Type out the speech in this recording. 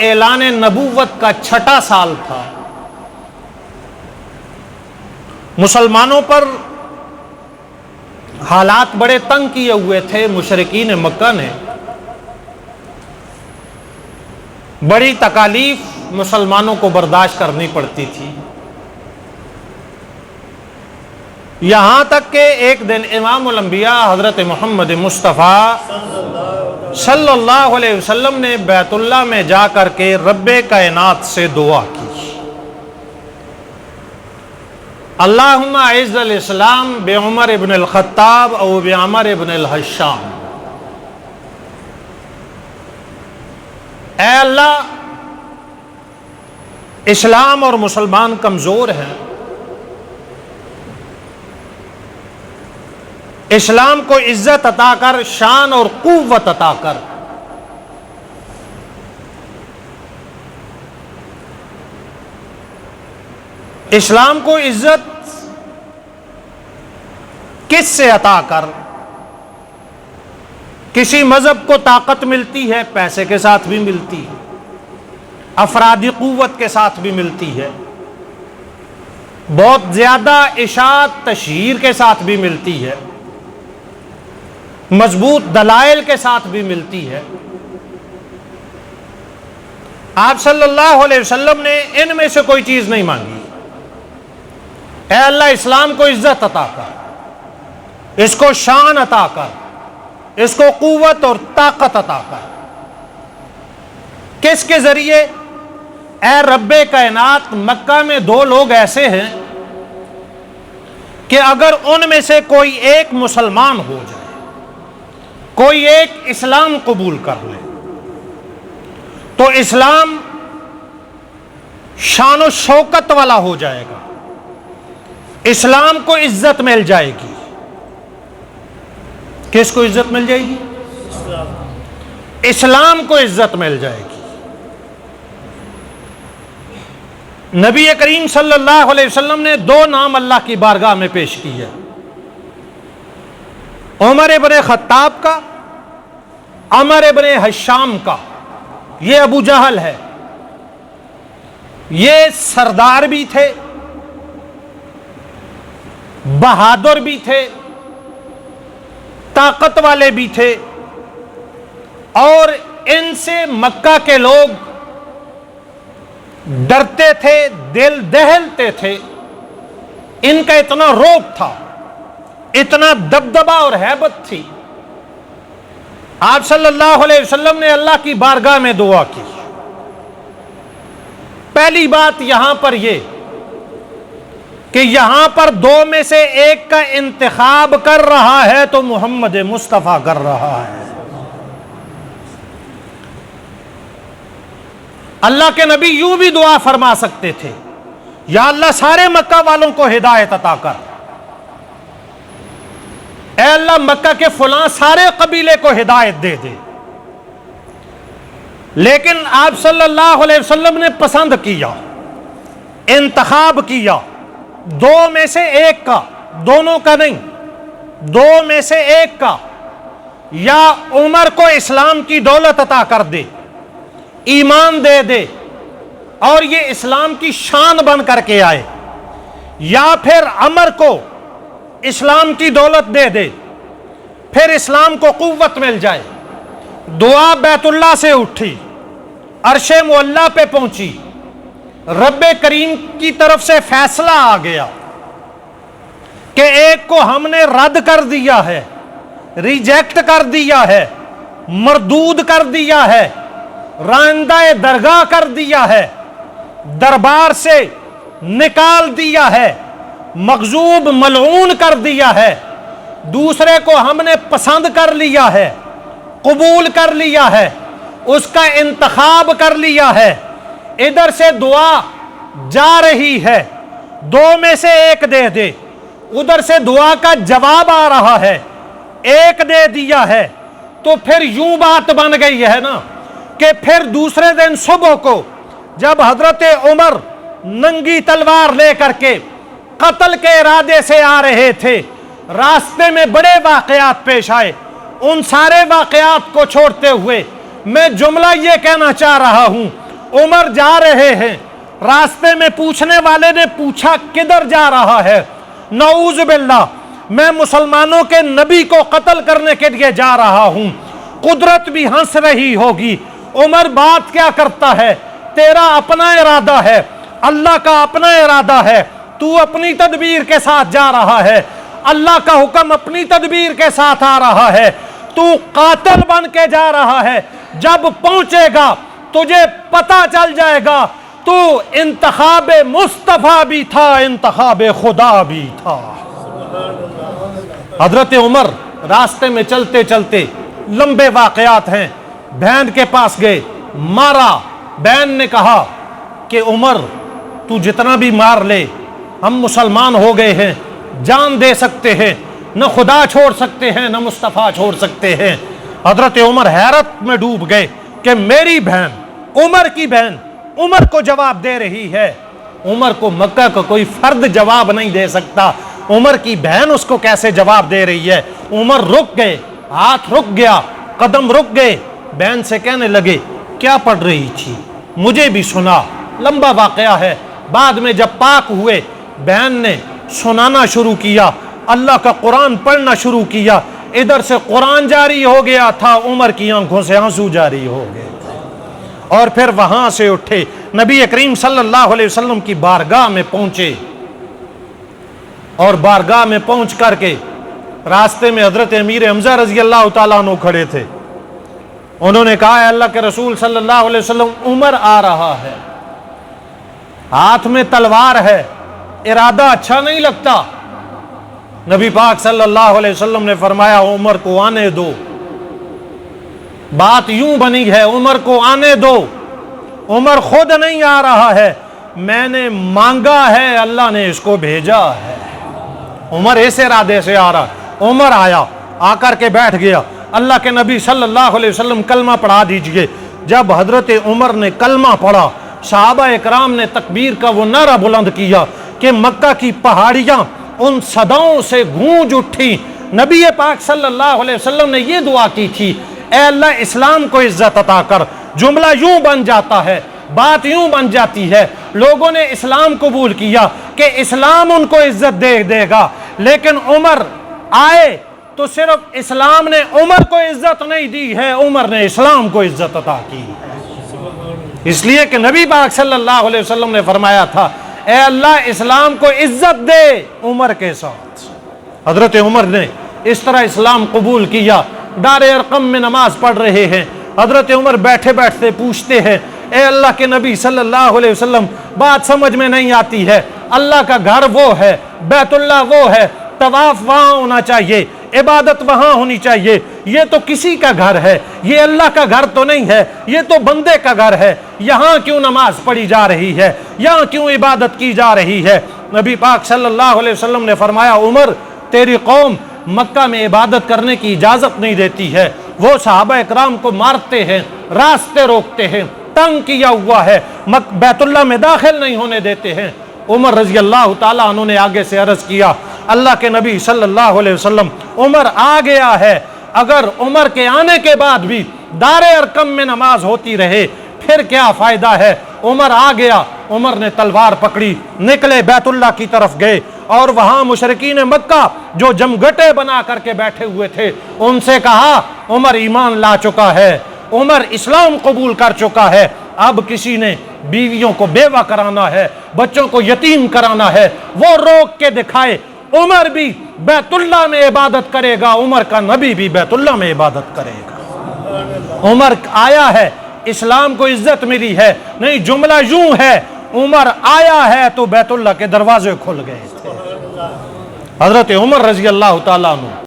اعلان نبوت کا 6واں سال تھا۔ مسلمانوں پر حالات بڑے تنگ کیے ہوئے تھے، مشرکین مکہ نے بڑی تکالیف مسلمانوں کو برداشت کرنی پڑتی تھی، یہاں تک کہ ایک دن امام الانبیاء حضرت محمد مصطفیٰ صلی اللہ علیہ وسلم نے بیت اللہ میں جا کر کے رب کائنات سے دعا کی، اللہم اعز الاسلام بعمر ابن الخطاب او بعمر ابن الحشام۔ اے اللہ، اسلام اور مسلمان کمزور ہیں، اسلام کو عزت عطا کر، شان اور قوت عطا کر۔ اسلام کو عزت کس سے عطا کر؟ کسی مذہب کو طاقت ملتی ہے، پیسے کے ساتھ بھی ملتی ہے، افرادی قوت کے ساتھ بھی ملتی ہے، بہت زیادہ اشاعت تشہیر کے ساتھ بھی ملتی ہے، مضبوط دلائل کے ساتھ بھی ملتی ہے۔ آپ صلی اللہ علیہ وسلم نے ان میں سے کوئی چیز نہیں مانگی۔ اے اللہ، اسلام کو عزت عطا کر، اس کو شان عطا کر، اس کو قوت اور طاقت عطا کر۔ کس کے ذریعے؟ اے رب کائنات، مکہ میں 2 لوگ ایسے ہیں کہ اگر ان میں سے کوئی ایک مسلمان ہو جائے، کوئی ایک اسلام قبول کر لے، تو اسلام شان و شوکت والا ہو جائے گا، اسلام کو عزت مل جائے گی۔ کس کو عزت مل جائے گی؟ اسلام کو عزت مل جائے گی۔ نبی کریم صلی اللہ علیہ وسلم نے 2 نام اللہ کی بارگاہ میں پیش کیے، عمر ابن خطاب کا، عمر ابن حشام کا۔ یہ ابو جہل ہے، یہ سردار بھی تھے، بہادر بھی تھے، طاقت والے بھی تھے، اور ان سے مکہ کے لوگ ڈرتے تھے، دل دہلتے تھے۔ ان کا اتنا رعب تھا، اتنا دبدبا اور ہیبت تھی۔ آپ صلی اللہ علیہ وسلم نے اللہ کی بارگاہ میں دعا کی۔ پہلی بات یہاں پر یہ کہ یہاں پر 2 میں سے ایک کا انتخاب کر رہا ہے تو محمد مصطفیٰ کر رہا ہے۔ اللہ کے نبی یوں بھی دعا فرما سکتے تھے، یا اللہ سارے مکہ والوں کو ہدایت عطا کر، اے اللہ مکہ کے فلاں سارے قبیلے کو ہدایت دے دے۔ لیکن آپ صلی اللہ علیہ وسلم نے پسند کیا، انتخاب کیا 2 میں سے ایک کا، دونوں کا نہیں، 2 میں سے ایک کا، یا عمر کو اسلام کی دولت عطا کر دے، ایمان دے دے اور یہ اسلام کی شان بن کر کے آئے، یا پھر عمر کو اسلام کی دولت دے دے، پھر اسلام کو قوت مل جائے۔ دعا بیت اللہ سے اٹھی، عرش معلیٰ پہ پہنچی، رب کریم کی طرف سے فیصلہ آ گیا کہ ایک کو ہم نے رد کر دیا ہے، ریجیکٹ کر دیا ہے، مردود کر دیا ہے، راندہ درگاہ کر دیا ہے، دربار سے نکال دیا ہے، مغضوب ملعون کر دیا ہے۔ دوسرے کو ہم نے پسند کر لیا ہے، قبول کر لیا ہے، اس کا انتخاب کر لیا ہے۔ ادھر سے دعا جا رہی ہے، 2 میں سے ایک دے دے، ادھر سے دعا کا جواب آ رہا ہے، ایک دے دیا ہے، تو پھر یوں بات بن گئی ہے نا کہ پھر دوسرے دن صبح کو جب حضرت عمر ننگی تلوار لے کر کے قتل کے ارادے سے آ رہے تھے، راستے میں بڑے واقعات پیش آئے۔ ان سارے واقعات کو چھوڑتے ہوئے میں جملہ یہ کہنا چاہ رہا ہوں، عمر جا رہے ہیں، راستے میں پوچھنے والے نے پوچھا کدھر جا رہا ہے؟ نعوذ باللہ، میں مسلمانوں کے نبی کو قتل کرنے کے لیے جا رہا ہوں۔ قدرت بھی ہنس رہی ہوگی، عمر بات کیا کرتا ہے؟ تیرا اپنا ارادہ ہے، اللہ کا اپنا ارادہ ہے، تو اپنی تدبیر کے ساتھ جا رہا ہے، اللہ کا حکم اپنی تدبیر کے ساتھ آ رہا ہے، تو قاتل بن کے جا رہا ہے، جب پہنچے گا تجھے پتہ چل جائے گا تو انتخاب مصطفیٰ بھی تھا، انتخاب خدا بھی تھا۔ حضرت عمر راستے میں چلتے چلتے، لمبے واقعات ہیں، بہن کے پاس گئے، مارا۔ بہن نے کہا کہ عمر تو جتنا بھی مار لے، ہم مسلمان ہو گئے ہیں، جان دے سکتے ہیں، نہ خدا چھوڑ سکتے ہیں نہ مصطفیٰ چھوڑ سکتے ہیں۔ حضرت عمر حیرت میں ڈوب گئے کہ میری بہن، عمر کی بہن عمر کو جواب دے رہی ہے۔ عمر کو مکہ کا کوئی فرد جواب نہیں دے سکتا، عمر کی بہن اس کو کیسے جواب دے رہی ہے؟ عمر رک گئے، ہاتھ رک گیا، قدم رک گئے، بہن سے کہنے لگے کیا پڑھ رہی تھی؟ مجھے بھی سنا۔ لمبا واقعہ ہے۔ بعد میں جب پاک ہوئے، بہن نے سنانا شروع کیا، اللہ کا قرآن پڑھنا شروع کیا، ادھر سے قرآن جاری ہو گیا تھا، عمر کی آنکھوں سے آنسو جاری ہو گئے، اور پھر وہاں سے اٹھے، نبی کریم صلی اللہ علیہ وسلم کی بارگاہ میں پہنچے، اور بارگاہ میں پہنچ کر کے راستے میں حضرت امیر حمزہ رضی اللہ تعالیٰ عنہ کھڑے تھے۔ انہوں نے کہا، اے اللہ کے رسول صلی اللہ علیہ وسلم، عمر آ رہا ہے، ہاتھ میں تلوار ہے، ارادہ اچھا نہیں لگتا۔ نبی پاک صلی اللہ علیہ وسلم نے فرمایا عمر کو آنے دو، بات یوں بنی ہے، عمر کو آنے دو، عمر خود نہیں آ رہا ہے، میں نے مانگا ہے، اللہ نے اس کو بھیجا ہے۔ عمر اس ارادے سے آ رہا، عمر آیا، آ کر کے بیٹھ گیا۔ اللہ کے نبی صلی اللہ علیہ وسلم کلمہ پڑھا دیجئے۔ جب حضرت عمر نے کلمہ پڑھا، صحابہ اکرام نے تکبیر کا وہ نعرہ بلند کیا کہ مکہ کی پہاڑیاں ان صداؤں سے گونج اٹھی۔ نبی پاک صلی اللہ علیہ وسلم نے یہ دعا کی تھی، اے اللہ اسلام کو عزت عطا کر۔ جملہ یوں بن جاتا ہے، بات یوں بن جاتی ہے، لوگوں نے اسلام قبول کیا کہ اسلام ان کو عزت دے گا، لیکن عمر آئے تو صرف اسلام نے عمر کو عزت نہیں دی ہے، عمر نے اسلام کو عزت عطا کی ہے۔ اس لیے کہ نبی پاک صلی اللہ علیہ وسلم نے فرمایا تھا، اے اللہ اسلام کو عزت دے عمر کے ساتھ۔ حضرت عمر نے اس طرح اسلام قبول کیا۔ دار ارقم میں نماز پڑھ رہے ہیں، حضرت عمر بیٹھے بیٹھتے پوچھتے ہیں، اے اللہ کے نبی صلی اللہ علیہ وسلم، بات سمجھ میں نہیں آتی ہے، اللہ کا گھر وہ ہے، بیت اللہ وہ ہے، طواف وہاں ہونا چاہیے، عبادت وہاں ہونی چاہیے، یہ تو کسی کا گھر ہے، یہ اللہ کا گھر تو نہیں ہے، یہ تو بندے کا گھر ہے، یہاں کیوں نماز پڑھی جا رہی ہے، یہاں کیوں عبادت کی جا رہی ہے؟ نبی پاک صلی اللہ علیہ وسلم نے فرمایا، عمر تیری قوم مکہ میں عبادت کرنے کی اجازت نہیں دیتی ہے، وہ صحابہ اکرام کو مارتے ہیں، راستے روکتے ہیں، تنگ کیا ہوا ہے، بیت اللہ میں داخل نہیں ہونے دیتے ہیں۔ عمر رضی اللہ تعالیٰ عنہ نے آگے سے عرض کیا، اللہ کے نبی صلی اللہ علیہ وسلم، عمر آ گیا ہے، اگر عمر کے آنے کے بعد بھی دار ارقم میں نماز ہوتی رہے پھر کیا فائدہ ہے؟ عمر آ گیا، عمر نے تلوار پکڑی، نکلے بیت اللہ کی طرف گئے، اور وہاں مشرکین مکہ جو جمگٹے بنا کر کے بیٹھے ہوئے تھے ان سے کہا، عمر ایمان لا چکا ہے، عمر اسلام قبول کر چکا ہے، اب کسی نے بیویوں کو بیوہ کرانا ہے، بچوں کو یتیم کرانا ہے، وہ روک کے دکھائے، عمر بھی بیت اللہ میں عبادت کرے گا، عمر کا نبی بھی بیت اللہ میں عبادت کرے گا۔ عمر آیا ہے، اسلام کو عزت ملی ہے، نہیں جملہ یوں ہے، عمر آیا ہے تو بیت اللہ کے دروازے کھل گئے تھے۔ حضرت عمر رضی اللہ تعالیٰ عنہ